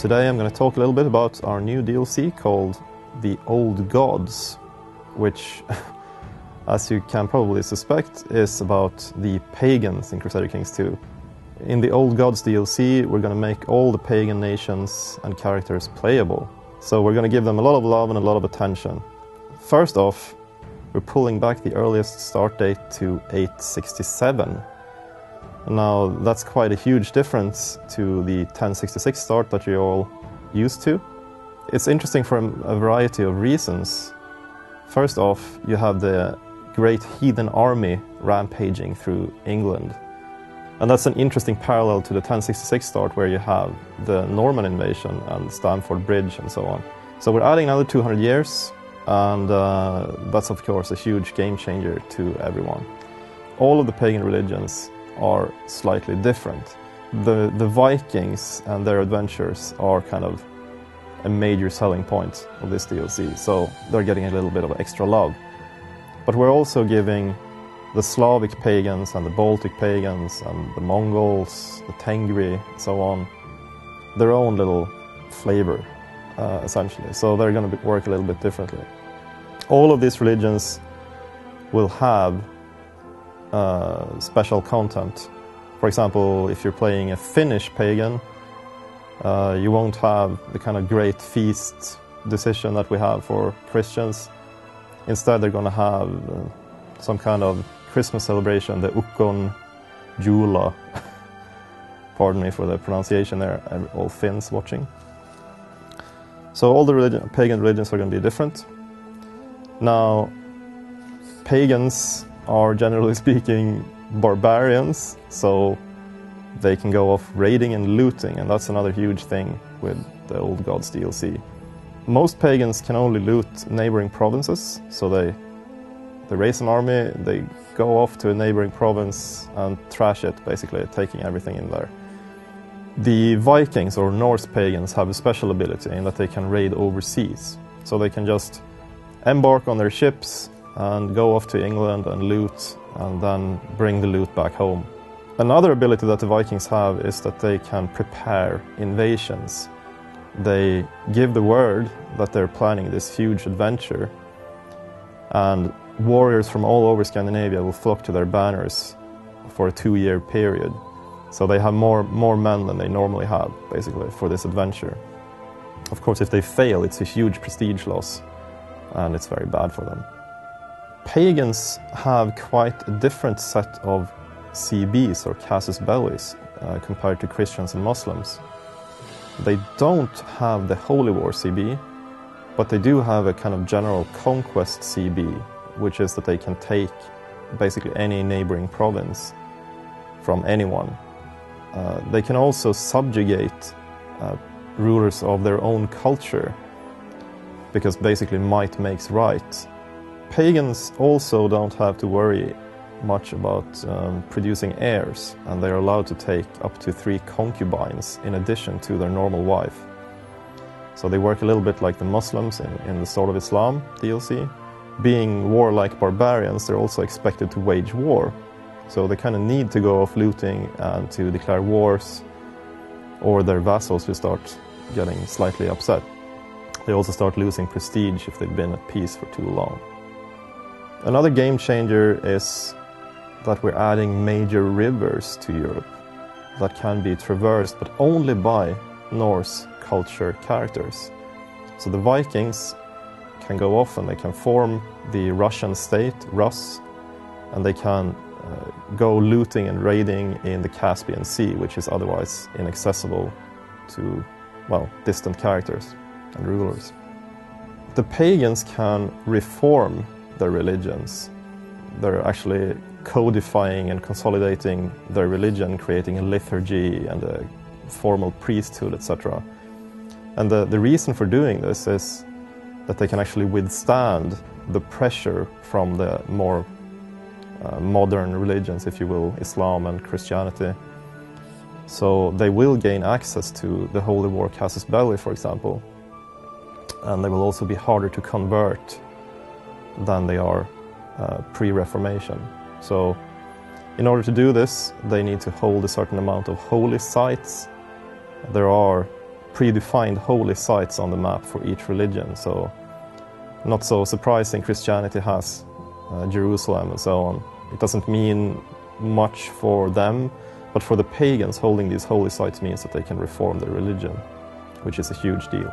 today I'm going to talk a little bit about our new DLC called The Old Gods, which, as you can probably suspect, is about the pagans in Crusader Kings II. In the Old Gods DLC, we're going to make all the pagan nations and characters playable. So we're going to give them a lot of love and a lot of attention. First off, we're pulling back the earliest start date to 867. Now, that's quite a huge difference to the 1066 start that you're all used to. It's interesting for a variety of reasons. First off, you have the great heathen army rampaging through England. And that's an interesting parallel to the 1066 start, where you have the Norman invasion and Stamford Bridge and so on. So we're adding another 200 years, and that's of course a huge game changer to everyone. All of the pagan religions are slightly different. The Vikings and their adventures are kind of a major selling point of this DLC, so they're getting a little bit of extra love. But we're also giving the Slavic pagans and the Baltic pagans and the Mongols, the Tengri, and so on, their own little flavor, essentially. So they're going to work a little bit differently. All of these religions will have special content. For example, if you're playing a Finnish pagan, you won't have the kind of great feast decision that we have for Christians. Instead, they're going to have some kind of Christmas celebration, the Ukon Jula. Pardon me for the pronunciation there, all Finns watching. So all the pagan religions are going to be different. Now, pagans are generally speaking barbarians, so they can go off raiding and looting, and that's another huge thing with the Old Gods DLC. Most pagans can only loot neighboring provinces, so they raise an army, they go off to a neighboring province and trash it, basically taking everything in there. The Vikings or Norse pagans have a special ability in that they can raid overseas, so they can just embark on their ships and go off to England and loot, and then bring the loot back home. Another ability that the Vikings have is that they can prepare invasions. They give the word that they're planning this huge adventure, and warriors from all over Scandinavia will flock to their banners for a 2-year period. So they have more men than they normally have, basically, for this adventure. Of course, if they fail, it's a huge prestige loss, and it's very bad for them. Pagans have quite a different set of CBs, or casus bellis, compared to Christians and Muslims. They don't have the Holy War CB, but they do have a kind of general conquest CB, which is that they can take basically any neighboring province from anyone. They can also subjugate rulers of their own culture, because basically might makes right. Pagans also don't have to worry much about producing heirs, and they're allowed to take up to 3 concubines in addition to their normal wife. So they work a little bit like the Muslims in the Sword of Islam DLC. Being warlike barbarians, they're also expected to wage war. So they kind of need to go off looting and to declare wars, or their vassals will start getting slightly upset. They also start losing prestige if they've been at peace for too long. Another game changer is that we're adding major rivers to Europe that can be traversed, but only by Norse culture characters. So the Vikings can go off and they can form the Russian state, Rus, and they can go looting and raiding in the Caspian Sea, which is otherwise inaccessible to, well, distant characters and rulers. The pagans can reform their religions. They're actually codifying and consolidating their religion, creating a liturgy and a formal priesthood, etc. And the reason for doing this is that they can actually withstand the pressure from the more modern religions, if you will, Islam and Christianity. So they will gain access to the Holy War casus belli, for example, and they will also be harder to convert than they are pre-Reformation. So in order to do this, they need to hold a certain amount of holy sites. There are predefined holy sites on the map for each religion. So not so surprising, Christianity has Jerusalem and so on. It doesn't mean much for them, but for the pagans, holding these holy sites means that they can reform their religion, which is a huge deal.